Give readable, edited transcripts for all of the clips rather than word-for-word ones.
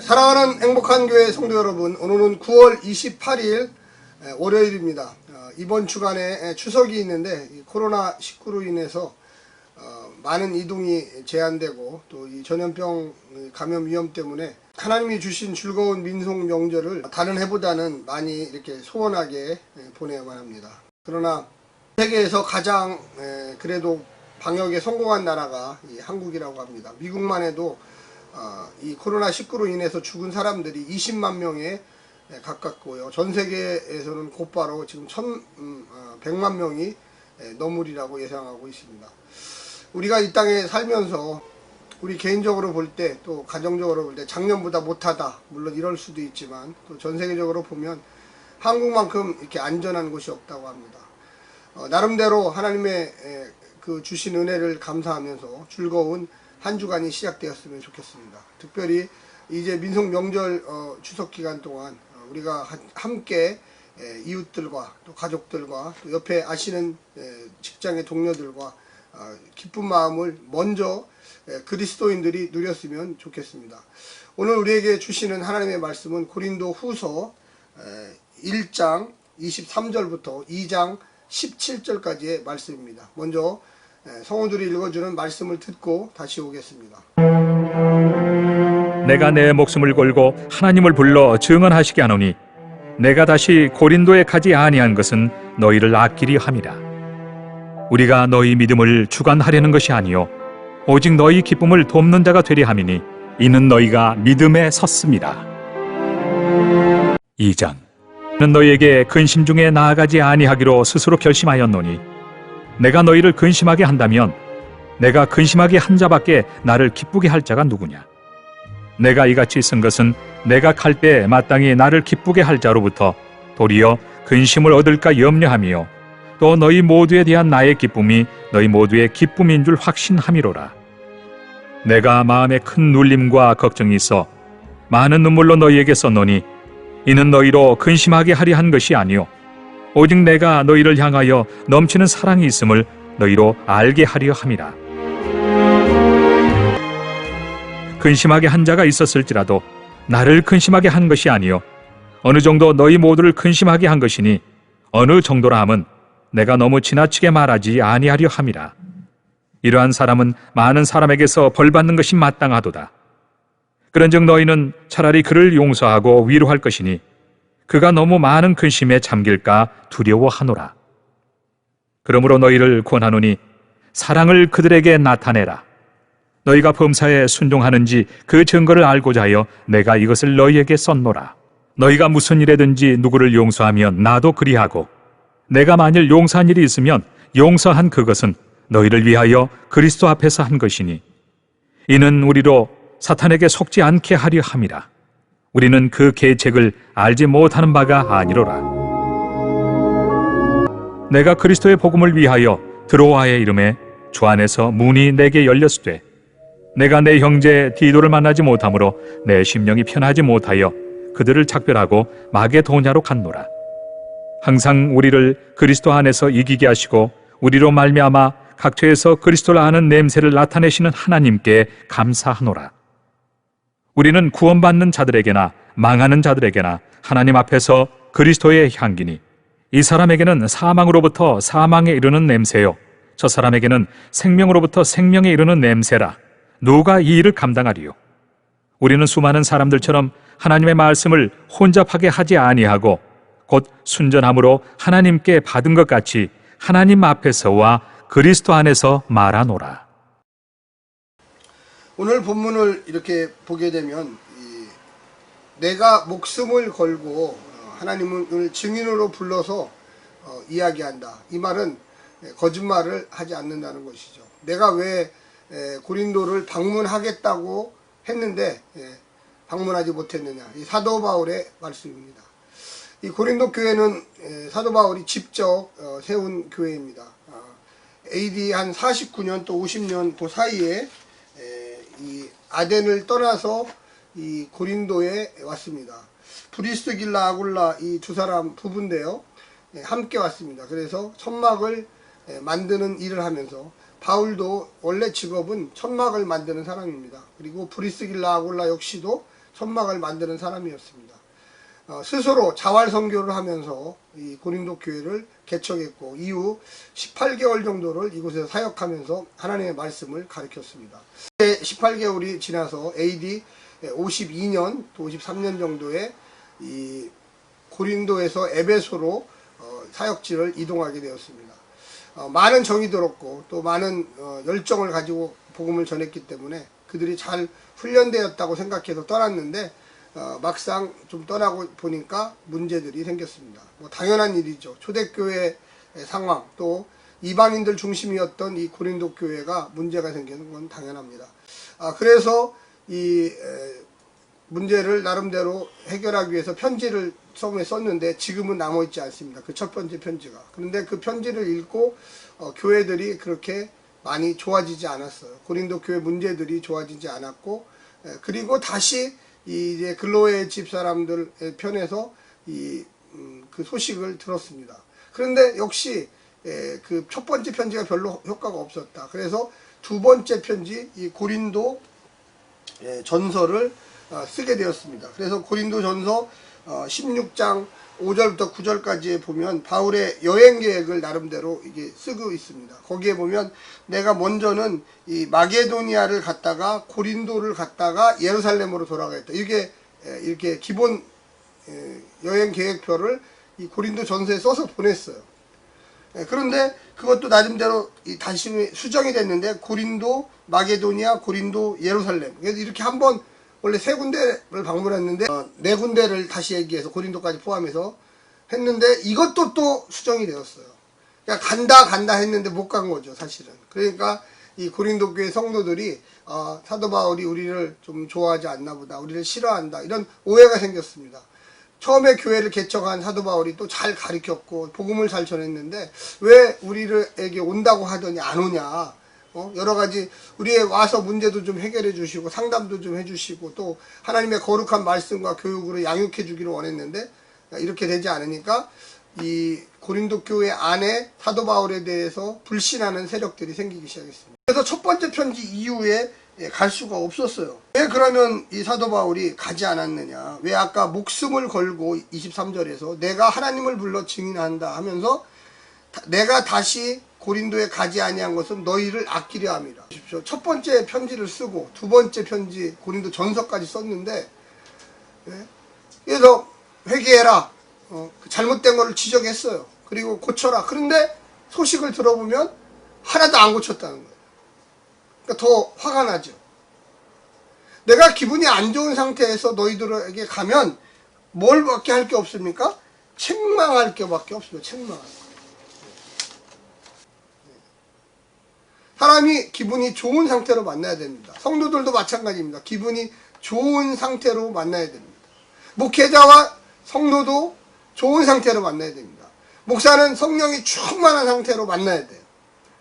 사랑하는 행복한 교회 성도 여러분, 오늘은 9월 28일 월요일입니다. 이번 주간에 추석이 있는데 코로나19로 인해서 많은 이동이 제한되고 또 이 전염병 감염 위험 때문에 하나님이 주신 즐거운 민속 명절을 다른 해보다는 많이 이렇게 소원하게 보내야만 합니다. 그러나 세계에서 가장 그래도 방역에 성공한 나라가 이 한국이라고 합니다. 미국만 해도 이 코로나19로 인해서 죽은 사람들이 20만 명에 가깝고요. 전 세계에서는 곧바로 지금 100만 명이 넘으리라고 예상하고 있습니다. 우리가 이 땅에 살면서 우리 개인적으로 볼 때 또 가정적으로 볼 때 작년보다 못하다, 물론 이럴 수도 있지만 또 전 세계적으로 보면 한국만큼 이렇게 안전한 곳이 없다고 합니다. 나름대로 하나님의 그 주신 은혜를 감사하면서 즐거운 한 주간이 시작되었으면 좋겠습니다. 특별히 이제 민속 명절 추석 기간 동안 우리가 함께 이웃들과 또 가족들과 또 옆에 아시는 직장의 동료들과 기쁜 마음을 먼저 그리스도인들이 누렸으면 좋겠습니다. 오늘 우리에게 주시는 하나님의 말씀은 고린도 후서 1장 23절부터 2장 17절까지의 말씀입니다. 먼저 성우들이 읽어주는 말씀을 듣고 다시 오겠습니다. 내가 내 목숨을 걸고 하나님을 불러 증언하시게 하노니 내가 다시 고린도에 가지 아니한 것은 너희를 아끼리 함이라. 우리가 너희 믿음을 주관하려는 것이 아니요 오직 너희 기쁨을 돕는 자가 되려 함이니 이는 너희가 믿음에 섰습니다. 2장 는 너희에게 근심 중에 나아가지 아니하기로 스스로 결심하였노니 내가 너희를 근심하게 한다면 내가 근심하게 한 자밖에 나를 기쁘게 할 자가 누구냐. 내가 이같이 쓴 것은 내가 갈 때 마땅히 나를 기쁘게 할 자로부터 도리어 근심을 얻을까 염려하며 또 너희 모두에 대한 나의 기쁨이 너희 모두의 기쁨인 줄 확신함이로라. 내가 마음에 큰 눌림과 걱정이 있어 많은 눈물로 너희에게 썼노니 이는 너희로 근심하게 하려 한 것이 아니요 오직 내가 너희를 향하여 넘치는 사랑이 있음을 너희로 알게 하려 함이라. 근심하게 한 자가 있었을지라도 나를 근심하게 한 것이 아니요 어느 정도 너희 모두를 근심하게 한 것이니 어느 정도라 함은 내가 너무 지나치게 말하지 아니하려 함이라. 이러한 사람은 많은 사람에게서 벌받는 것이 마땅하도다. 그런즉 너희는 차라리 그를 용서하고 위로할 것이니 그가 너무 많은 근심에 잠길까 두려워하노라. 그러므로 너희를 권하노니 사랑을 그들에게 나타내라. 너희가 범사에 순종하는지 그 증거를 알고자 하여 내가 이것을 너희에게 썼노라. 너희가 무슨 일에든지 누구를 용서하면 나도 그리하고 내가 만일 용서한 일이 있으면 용서한 그것은 너희를 위하여 그리스도 앞에서 한 것이니 이는 우리로 사탄에게 속지 않게 하려 함이라. 우리는 그 계책을 알지 못하는 바가 아니로라. 내가 그리스도의 복음을 위하여 드로아의 이름에 주 안에서 문이 내게 열렸으되 내가 내 형제 디도를 만나지 못하므로 내 심령이 편하지 못하여 그들을 작별하고 마게도냐로 갔노라. 항상 우리를 그리스도 안에서 이기게 하시고 우리로 말미암아 각처에서 그리스도를 아는 냄새를 나타내시는 하나님께 감사하노라. 우리는 구원받는 자들에게나 망하는 자들에게나 하나님 앞에서 그리스도의 향기니 이 사람에게는 사망으로부터 사망에 이르는 냄새요 저 사람에게는 생명으로부터 생명에 이르는 냄새라. 누가 이 일을 감당하리요? 우리는 수많은 사람들처럼 하나님의 말씀을 혼잡하게 하지 아니하고 곧 순전함으로 하나님께 받은 것 같이 하나님 앞에서와 그리스도 안에서 말하노라. 오늘 본문을 이렇게 보게 되면 내가 목숨을 걸고 하나님을 증인으로 불러서 이야기한다. 이 말은 거짓말을 하지 않는다는 것이죠. 내가 왜 고린도를 방문하겠다고 했는데 방문하지 못했느냐. 이 사도 바울의 말씀입니다. 이 고린도 교회는 사도 바울이 직접 세운 교회입니다. AD 한 49년 또 50년 그 사이에 이 아덴을 떠나서 이 고린도에 왔습니다. 브리스길라 아굴라 이 두 사람 부부인데요. 함께 왔습니다. 그래서 천막을 만드는 일을 하면서 바울도 원래 직업은 천막을 만드는 사람입니다. 그리고 브리스길라 아굴라 역시도 천막을 만드는 사람이었습니다. 스스로 자활 선교를 하면서 이 고린도 교회를 개척했고 이후 18개월 정도를 이곳에서 사역하면서 하나님의 말씀을 가르쳤습니다. 18개월이 지나서 AD 52년 또 53년 정도에 이 고린도에서 에베소로 사역지를 이동하게 되었습니다. 많은 정이 들었고 또 많은 열정을 가지고 복음을 전했기 때문에 그들이 잘 훈련되었다고 생각해서 떠났는데 막상 좀 떠나고 보니까 문제들이 생겼습니다. 뭐 당연한 일이죠. 초대교회 상황 또 이방인들 중심이었던 이 고린도 교회가 문제가 생기는 건 당연합니다. 그래서 이 문제를 나름대로 해결하기 위해서 편지를 처음에 썼는데 지금은 남아있지 않습니다. 그 첫 번째 편지가. 그런데 그 편지를 읽고 교회들이 그렇게 많이 좋아지지 않았어요. 고린도 교회 문제들이 좋아지지 않았고 그리고 다시 이제 글로의 집사람들 편에서 그 소식을 들었습니다. 그런데 역시 그 첫 번째 편지가 별로 효과가 없었다. 그래서 두 번째 편지 이 고린도 전서를 쓰게 되었습니다. 그래서 고린도 전서 16장 5절부터 9절까지 보면 바울의 여행 계획을 나름대로 이게 쓰고 있습니다. 거기에 보면 내가 먼저는 이 마게도니아를 갔다가 고린도를 갔다가 예루살렘으로 돌아가겠다. 이게 이렇게 기본 여행 계획표를 이 고린도 전서에 써서 보냈어요. 그런데 그것도 나름대로 다시 수정이 됐는데 고린도, 마게도니아, 고린도, 예루살렘. 그래서 이렇게 한번 원래 세 군데를 방문했는데 네 군데를 다시 얘기해서 고린도까지 포함해서 했는데 이것도 또 수정이 되었어요. 그러니까 간다 했는데 못 간 거죠, 사실은. 그러니까 이 고린도 교회 성도들이 사도 바울이 우리를 좀 좋아하지 않나 보다, 우리를 싫어한다, 이런 오해가 생겼습니다. 처음에 교회를 개척한 사도 바울이 또 잘 가르쳤고 복음을 잘 전했는데 왜 우리에게 온다고 하더니 안 오냐. 여러 가지 우리의 와서 문제도 좀 해결해 주시고 상담도 좀 해주시고 또 하나님의 거룩한 말씀과 교육으로 양육해 주기를 원했는데 이렇게 되지 않으니까 이 고린도 교회 안에 사도 바울에 대해서 불신하는 세력들이 생기기 시작했습니다. 그래서 첫 번째 편지 이후에 갈 수가 없었어요. 왜 그러면 이 사도 바울이 가지 않았느냐, 왜 아까 목숨을 걸고 23절에서 내가 하나님을 불러 증인한다 하면서 내가 다시 고린도에 가지 아니한 것은 너희를 아끼려 함이라. 첫 번째 편지를 쓰고 두 번째 편지 고린도 전서까지 썼는데 그래서 회개해라, 잘못된 거를 지적했어요. 그리고 고쳐라. 그런데 소식을 들어보면 하나도 안 고쳤다는 거예요. 그러니까 더 화가 나죠. 내가 기분이 안 좋은 상태에서 너희들에게 가면 뭘 밖에 할 게 없습니까? 책망할 게 밖에 없습니다. 책망할 게. 사람이 기분이 좋은 상태로 만나야 됩니다. 성도들도 마찬가지입니다. 기분이 좋은 상태로 만나야 됩니다. 목회자와 성도도 좋은 상태로 만나야 됩니다. 목사는 성령이 충만한 상태로 만나야 돼요.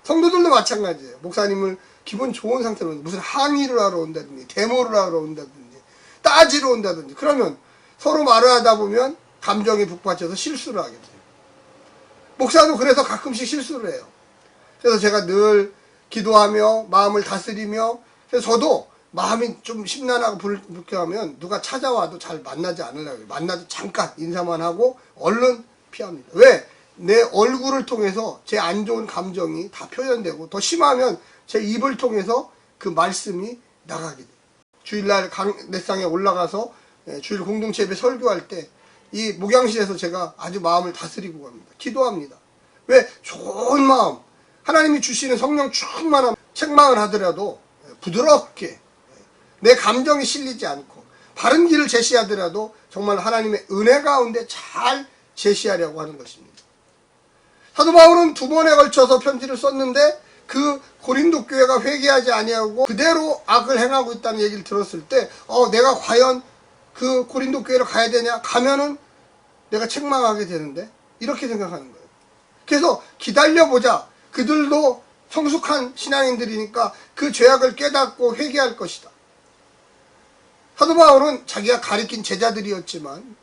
성도들도 마찬가지예요. 목사님을 기분 좋은 상태로 무슨 항의를 하러 온다든지 데모를 하러 온다든지 따지러 온다든지 그러면 서로 말을 하다 보면 감정이 북받쳐서 실수를 하게 돼요. 목사도 그래서 가끔씩 실수를 해요. 그래서 제가 늘 기도하며 마음을 다스리며 그래서 저도 마음이 좀 심란하고 불쾌하면 누가 찾아와도 잘 만나지 않으려고 해요. 만나도 잠깐 인사만 하고 얼른 피합니다. 왜? 내 얼굴을 통해서 제 안 좋은 감정이 다 표현되고 더 심하면 제 입을 통해서 그 말씀이 나가게 돼요. 주일날 강내상에 올라가서 주일 공동체 예배 설교할 때 이 목양실에서 제가 아주 마음을 다스리고 갑니다. 기도합니다. 왜? 좋은 마음, 하나님이 주시는 성령 충만한 책망을 하더라도 부드럽게 내 감정이 실리지 않고 바른 길을 제시하더라도 정말 하나님의 은혜 가운데 잘 제시하려고 하는 것입니다. 사도 바울은 두 번에 걸쳐서 편지를 썼는데 그 고린도 교회가 회개하지 아니하고 그대로 악을 행하고 있다는 얘기를 들었을 때 내가 과연 그 고린도 교회로 가야 되냐? 가면은 내가 책망하게 되는데 이렇게 생각하는 거예요. 그래서 기다려보자. 그들도 성숙한 신앙인들이니까 그 죄악을 깨닫고 회개할 것이다. 사도 바울은 자기가 가리킨 제자들이었지만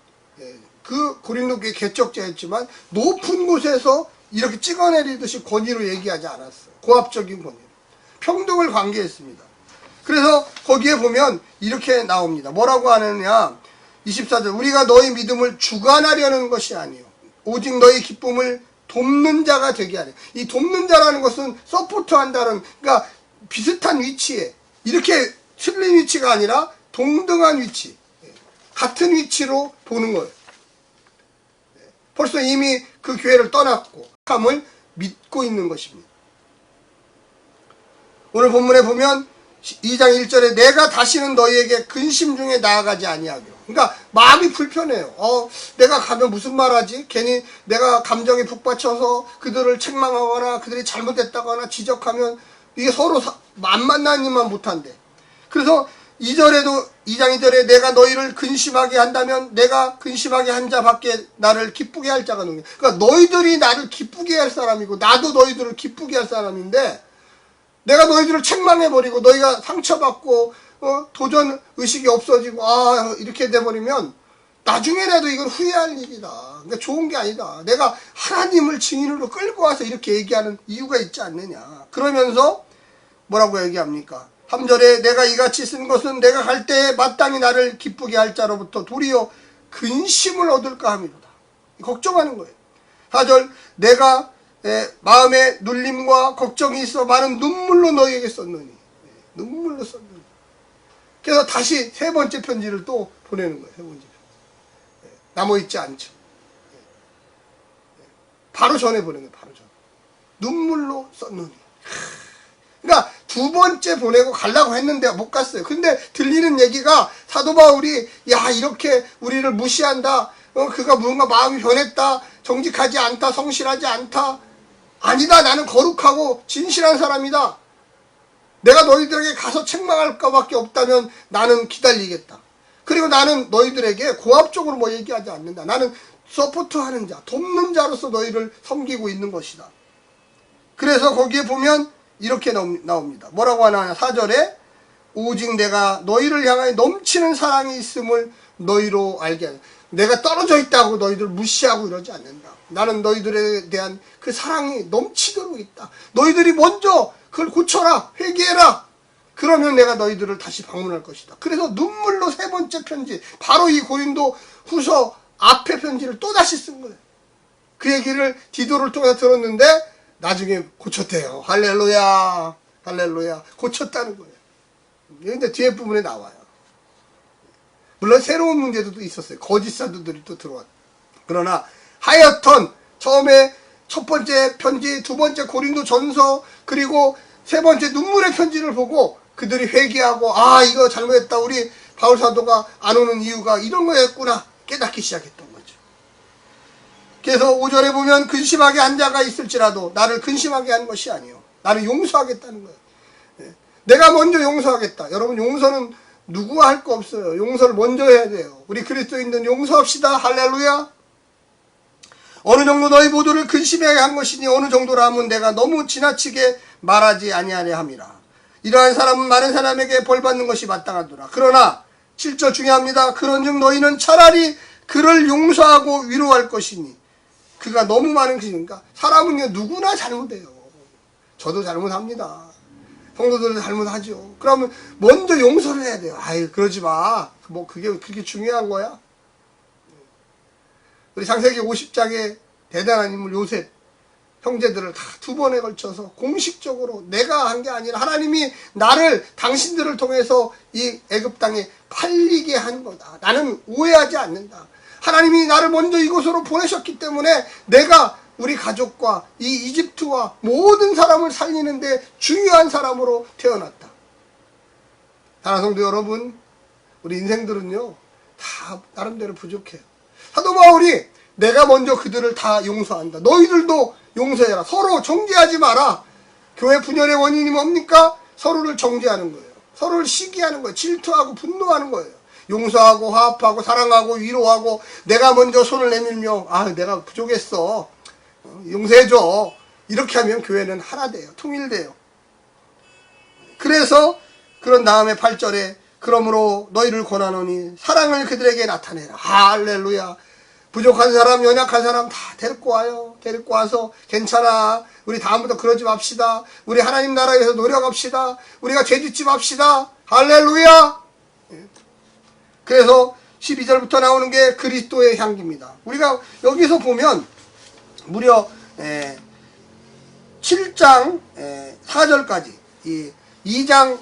그 고린도 교회 개척자였지만 높은 곳에서 이렇게 찍어내리듯이 권위로 얘기하지 않았어요. 고압적인 권위로. 평등을 관계했습니다. 그래서 거기에 보면 이렇게 나옵니다. 뭐라고 하느냐. 24절. 우리가 너희 믿음을 주관하려는 것이 아니요 오직 너희 기쁨을 돕는 자가 되게 하려. 이 돕는 자라는 것은 서포트한다는, 그러니까 비슷한 위치에, 이렇게 틀린 위치가 아니라 동등한 위치, 같은 위치로 보는 거예요. 벌써 이미 그 교회를 떠났고 함을 믿고 있는 것입니다. 오늘 본문에 보면 2장 1절에 내가 다시는 너희에게 근심 중에 나아가지 아니하기로. 그러니까 마음이 불편해요. 내가 가면 무슨 말하지? 괜히 내가 감정에 북받쳐서 그들을 책망하거나 그들이 잘못했다거나 지적하면 이게 서로 안 만나니만 못한대. 그래서 2절에도 2장 2절에 내가 너희를 근심하게 한다면 내가 근심하게 한 자밖에 나를 기쁘게 할 자가 누구냐. 그러니까 너희들이 나를 기쁘게 할 사람이고 나도 너희들을 기쁘게 할 사람인데 내가 너희들을 책망해버리고 너희가 상처받고 도전 의식이 없어지고 이렇게 돼버리면 나중에라도 이건 후회할 일이다. 그러니까 좋은 게 아니다. 내가 하나님을 증인으로 끌고 와서 이렇게 얘기하는 이유가 있지 않느냐. 그러면서 뭐라고 얘기합니까? 3절에 내가 이같이 쓴 것은 내가 갈 때에 마땅히 나를 기쁘게 할 자로부터 도리어 근심을 얻을까 함이로다. 걱정하는 거예요. 4절 내가 마음에 눌림과 걱정이 있어 많은 눈물로 너희에게 썼느니. 눈물로 썼느니. 그래서 다시 세 번째 편지를 또 보내는 거예요. 세 번째 편지. 남아있지 않죠. 바로 전에 보내는 거예요. 바로 전. 눈물로 썼느니. 그러니까 두 번째 보내고 가려고 했는데 못 갔어요. 근데 들리는 얘기가 사도 바울이 이렇게 우리를 무시한다. 그가 뭔가 마음이 변했다. 정직하지 않다. 성실하지 않다. 아니다. 나는 거룩하고 진실한 사람이다. 내가 너희들에게 가서 책망할 것밖에 없다면 나는 기다리겠다. 그리고 나는 너희들에게 고압적으로 뭐 얘기하지 않는다. 나는 서포트하는 자, 돕는 자로서 너희를 섬기고 있는 것이다. 그래서 거기에 보면 이렇게 나옵니다. 뭐라고 하나 4절에 오직 내가 너희를 향하여 넘치는 사랑이 있음을 너희로 알게 하라. 내가 떨어져 있다고 너희들 무시하고 이러지 않는다. 나는 너희들에 대한 그 사랑이 넘치도록 있다. 너희들이 먼저 그걸 고쳐라. 회개해라. 그러면 내가 너희들을 다시 방문할 것이다. 그래서 눈물로 세 번째 편지, 바로 이 고린도 후서 앞에 편지를 또다시 쓴 거예요. 그 얘기를 디도를 통해서 들었는데 나중에 고쳤대요. 할렐루야. 할렐루야. 고쳤다는 거예요. 근데 뒤에 부분에 나와요. 물론 새로운 문제도 있었어요. 거짓 사도들이 또 들어왔다. 그러나 하여튼 처음에 첫 번째 편지, 두 번째 고린도 전서, 그리고 세 번째 눈물의 편지를 보고 그들이 회개하고 이거 잘못했다. 우리 바울 사도가 안 오는 이유가 이런 거였구나. 깨닫기 시작했던 거죠. 그래서 5절에 보면 근심하게 한 자가 있을지라도 나를 근심하게 하는 것이 아니요 나를 용서하겠다는 거예요. 내가 먼저 용서하겠다. 여러분 용서는 누구와 할 거 없어요. 용서를 먼저 해야 돼요. 우리 그리스도인들은 용서합시다. 할렐루야. 어느 정도 너희 모두를 근심하게 한 것이니 어느 정도라 하면 내가 너무 지나치게 말하지 아니하려 함이라. 이러한 사람은 많은 사람에게 벌받는 것이 마땅하더라. 그러나 7절 중요합니다. 그런즉 너희는 차라리 그를 용서하고 위로할 것이니 그가 너무 많은 것이니까. 사람은요 누구나 잘못해요. 저도 잘못합니다. 성도들도 잘못하죠. 그러면 먼저 용서를 해야 돼요. 그러지 마. 뭐 그게 그렇게 중요한 거야? 우리 창세기 50장에 대단한 인물 요셉 형제들을 다 두 번에 걸쳐서 공식적으로 내가 한 게 아니라 하나님이 나를 당신들을 통해서 이 애굽 땅에 팔리게 한 거다. 나는 오해하지 않는다. 하나님이 나를 먼저 이곳으로 보내셨기 때문에 내가 우리 가족과 이 이집트와 모든 사람을 살리는데 중요한 사람으로 태어났다. 사랑하는 성도 여러분, 우리 인생들은요 다 나름대로 부족해요. 사도 바울이 내가 먼저 그들을 다 용서한다. 너희들도 용서해라. 서로 정죄하지 마라. 교회 분열의 원인이 뭡니까? 서로를 정죄하는 거예요. 서로를 시기하는 거예요. 질투하고 분노하는 거예요. 용서하고 화합하고 사랑하고 위로하고 내가 먼저 손을 내밀며 내가 부족했어. 용서해줘. 이렇게 하면 교회는 하나 돼요. 통일돼요. 그래서 그런 다음에 8절에 그러므로 너희를 권하노니 사랑을 그들에게 나타내라. 할렐루야. 부족한 사람, 연약한 사람 다 데리고 와요. 데리고 와서 괜찮아. 우리 다음부터 그러지 맙시다. 우리 하나님 나라에서 노력합시다. 우리가 죄짓지 맙시다. 할렐루야! 그래서 12절부터 나오는 게 그리스도의 향기입니다. 우리가 여기서 보면 무려 7장 4절까지 이 2장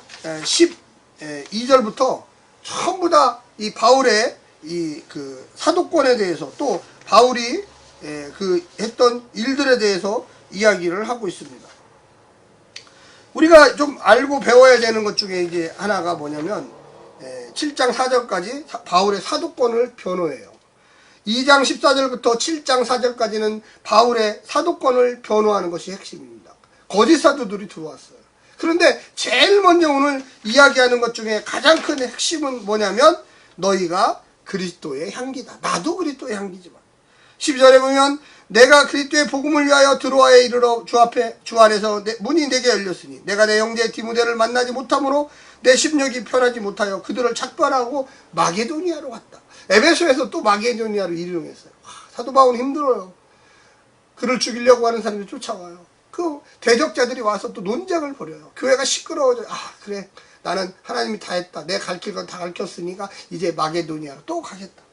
12절부터 전부 다 이 바울의 이 그 사도권에 대해서 또 바울이 그 했던 일들에 대해서 이야기를 하고 있습니다. 우리가 좀 알고 배워야 되는 것 중에 이제 하나가 뭐냐면 7장 4절까지 바울의 사도권을 변호해요. 2장 14절부터 7장 4절까지는 바울의 사도권을 변호하는 것이 핵심입니다. 거짓 사도들이 들어왔어요. 그런데 제일 먼저 오늘 이야기하는 것 중에 가장 큰 핵심은 뭐냐면 너희가 그리스도의 향기다. 나도 그리스도의 향기지만 12절에 보면 내가 그리스도의 복음을 위하여 드로아에 이르러 주 안에서 문이 내게 열렸으니 내가 내 형제 디모데를 만나지 못함으로 내 심령이 편하지 못하여 그들을 착발하고 마게도니아로 갔다. 에베소에서 또 마게도니아로 이동했어요. 사도 바울은 힘들어요. 그를 죽이려고 하는 사람들이 쫓아와요. 그 대적자들이 와서 또 논쟁을 벌여요. 교회가 시끄러워져요. 그래, 나는 하나님이 다 했다. 내 가르칠 건 다 가르쳤으니까 이제 마게도니아로 또 가겠다.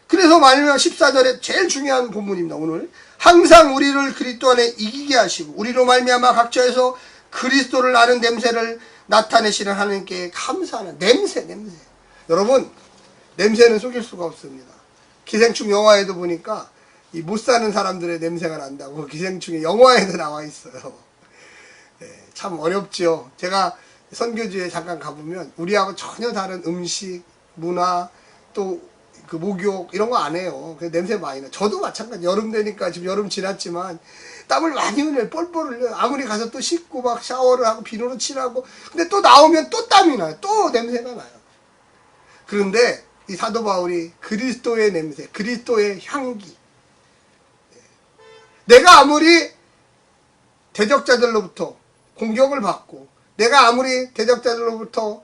그래서 마지막 14절에 제일 중요한 본문입니다. 오늘 항상 우리를 그리스도 안에 이기게 하시고 우리로 말미암아 각처에서 그리스도를 아는 냄새를 나타내시는 하나님께 감사하는 냄새. 여러분, 냄새는 속일 수가 없습니다. 기생충 영화에도 보니까 이 못 사는 사람들의 냄새가 난다고 기생충의 영화에도 나와 있어요. 참 어렵죠. 제가 선교지에 잠깐 가보면 우리하고 전혀 다른 음식, 문화, 또 그 목욕 이런 거 안 해요. 그래서 냄새 많이 나. 저도 마찬가지. 여름 되니까 지금 여름 지났지만 땀을 많이 흘려요. 뻘뻘 흘려요. 아무리 가서 또 씻고 막 샤워를 하고 비누로 칠하고 근데 또 나오면 또 땀이 나요. 또 냄새가 나요. 그런데 이 사도 바울이 그리스도의 냄새, 그리스도의 향기. 내가 아무리 대적자들로부터 공격을 받고 내가 아무리 대적자들로부터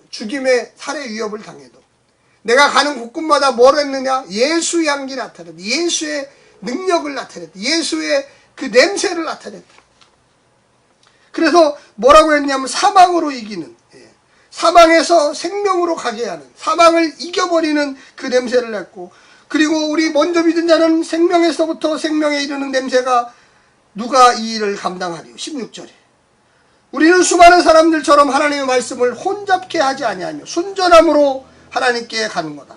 죽임의 살해 위협을 당해도 내가 가는 곳곳마다 뭘 했느냐? 예수의 향기 나타냈다. 예수의 능력을 나타냈다. 예수의 그 냄새를 나타냈다. 그래서 뭐라고 했냐면 사망으로 이기는, 사망에서 생명으로 가게 하는, 사망을 이겨버리는 그 냄새를 냈고, 그리고 우리 먼저 믿은 자는 생명에서부터 생명에 이르는 냄새가 누가 이 일을 감당하리요. 16절에 우리는 수많은 사람들처럼 하나님의 말씀을 혼잡케 하지 아니하며 순전함으로 하나님께 가는 거다.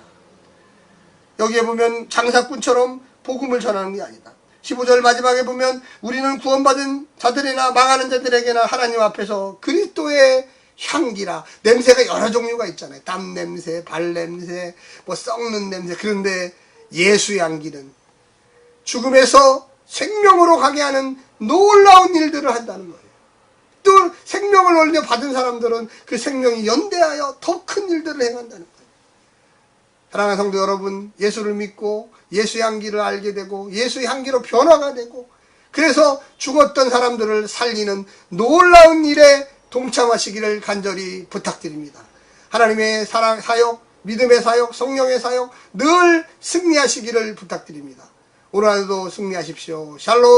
여기에 보면 장사꾼처럼 복음을 전하는 게 아니다. 15절 마지막에 보면 우리는 구원받은 자들이나 망하는 자들에게나 하나님 앞에서 그리스도의 향기라. 냄새가 여러 종류가 있잖아요. 땀 냄새, 발 냄새, 뭐 썩는 냄새. 그런데 예수의 향기는 죽음에서 생명으로 가게 하는 놀라운 일들을 한다는 거예요. 또 생명을 올려 받은 사람들은 그 생명이 연대하여 더 큰 일들을 행한다는 거예요. 사랑하는 성도 여러분, 예수를 믿고 예수의 향기를 알게 되고 예수의 향기로 변화가 되고 그래서 죽었던 사람들을 살리는 놀라운 일에 동참하시기를 간절히 부탁드립니다. 하나님의 사랑 사역, 믿음의 사역, 성령의 사역 늘 승리하시기를 부탁드립니다. 오늘 하루도 승리하십시오. 샬롬.